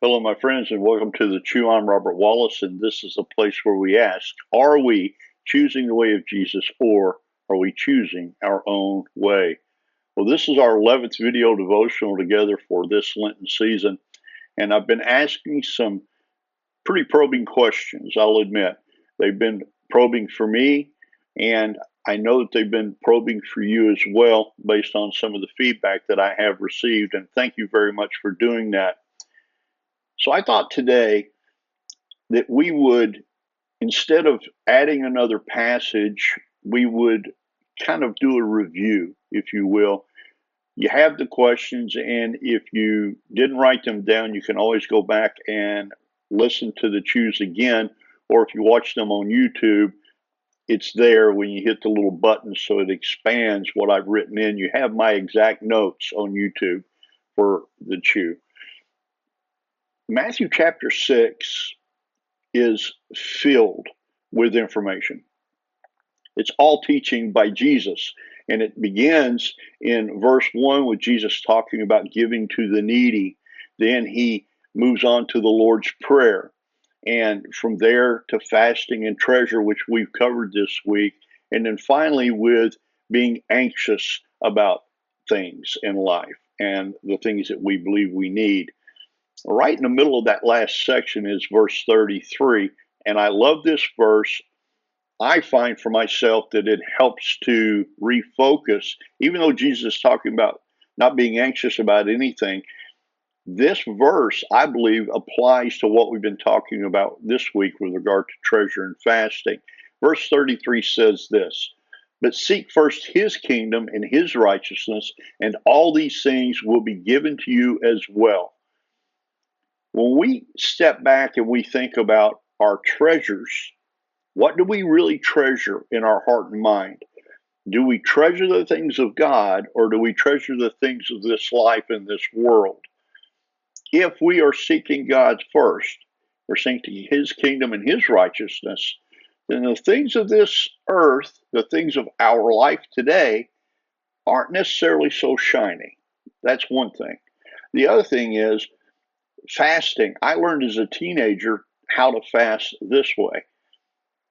Hello, my friends, and welcome to the Chew. I'm Robert Wallace, and this is a place where we ask, are we choosing the way of Jesus, or are we choosing our own way? Well, this is our 11th video devotional together for this Lenten season, and I've been asking some pretty probing questions, I'll admit. They've been probing for me, and I know that they've been probing for you as well, based on some of the feedback that I have received, and thank you very much for doing that. So I thought today that we would, instead of adding another passage, we would kind of do a review, if you will. You have the questions, and if you didn't write them down, you can always go back and listen to the Chews again, or if you watch them on YouTube, it's there when you hit the little button so it expands what I've written in. You have my exact notes on YouTube for the Chew. Matthew chapter 6 is filled with information. It's all teaching by Jesus. And it begins in verse 1 with Jesus talking about giving to the needy. Then he moves on to the Lord's Prayer. And from there to fasting and treasure, which we've covered this week. And then finally with being anxious about things in life and the things that we believe we need. Right in the middle of that last section is verse 33. And I love this verse. I find for myself that it helps to refocus, even though Jesus is talking about not being anxious about anything. This verse, I believe, applies to what we've been talking about this week with regard to treasure and fasting. Verse 33 says this, "But seek first his kingdom and his righteousness, and all these things will be given to you as well." When we step back and we think about our treasures, what do we really treasure in our heart and mind? Do we treasure the things of God, or do we treasure the things of this life and this world? If we are seeking God first, we're seeking his kingdom and his righteousness, then the things of this earth, the things of our life today, aren't necessarily so shiny. That's one thing. The other thing is fasting. I learned as a teenager how to fast this way.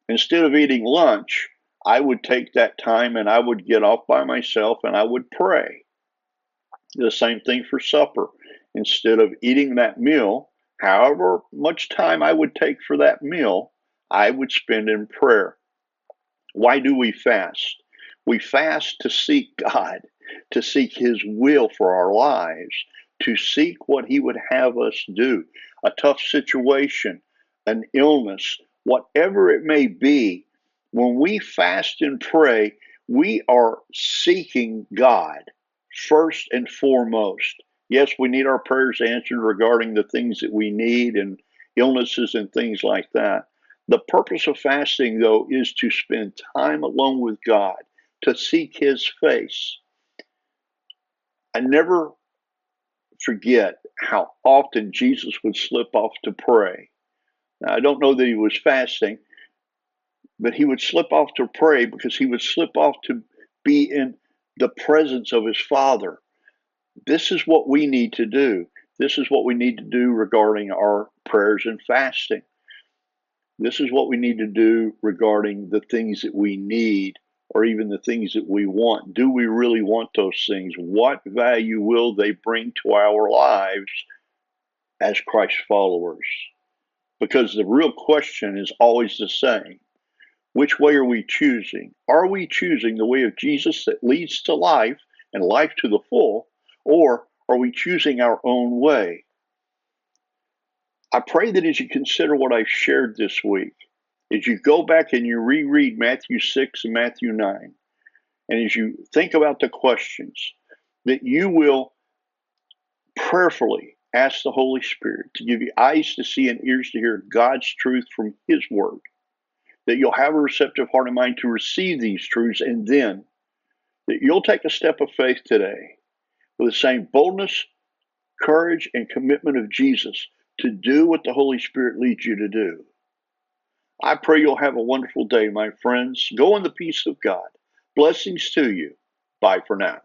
Instead of eating lunch, I would take that time and I would get off by myself and I would pray. The same thing for supper. Instead of eating that meal, however much time I would take for that meal, I would spend in prayer. Why do we fast? We fast to seek God, to seek his will for our lives, to seek what he would have us do. A tough situation, an illness, whatever it may be, when we fast and pray, we are seeking God first and foremost. Yes, we need our prayers answered regarding the things that we need and illnesses and things like that. The purpose of fasting, though, is to spend time alone with God, to seek his face. I never forget how often Jesus would slip off to pray. Now, I don't know that he was fasting, but he would slip off to pray because he would slip off to be in the presence of his Father. This is what we need to do. This is what we need to do regarding our prayers and fasting. This is what we need to do regarding the things that we need, or even the things that we want. Do we really want those things? What value will they bring to our lives as Christ followers? Because the real question is always the same. Which way are we choosing? Are we choosing the way of Jesus that leads to life and life to the full, or are we choosing our own way? I pray that as you consider what I've shared this week, as you go back and you reread Matthew 6 and Matthew 9, and as you think about the questions, that you will prayerfully ask the Holy Spirit to give you eyes to see and ears to hear God's truth from his word, that you'll have a receptive heart and mind to receive these truths, and then that you'll take a step of faith today with the same boldness, courage, and commitment of Jesus to do what the Holy Spirit leads you to do. I pray you'll have a wonderful day, my friends. Go in the peace of God. Blessings to you. Bye for now.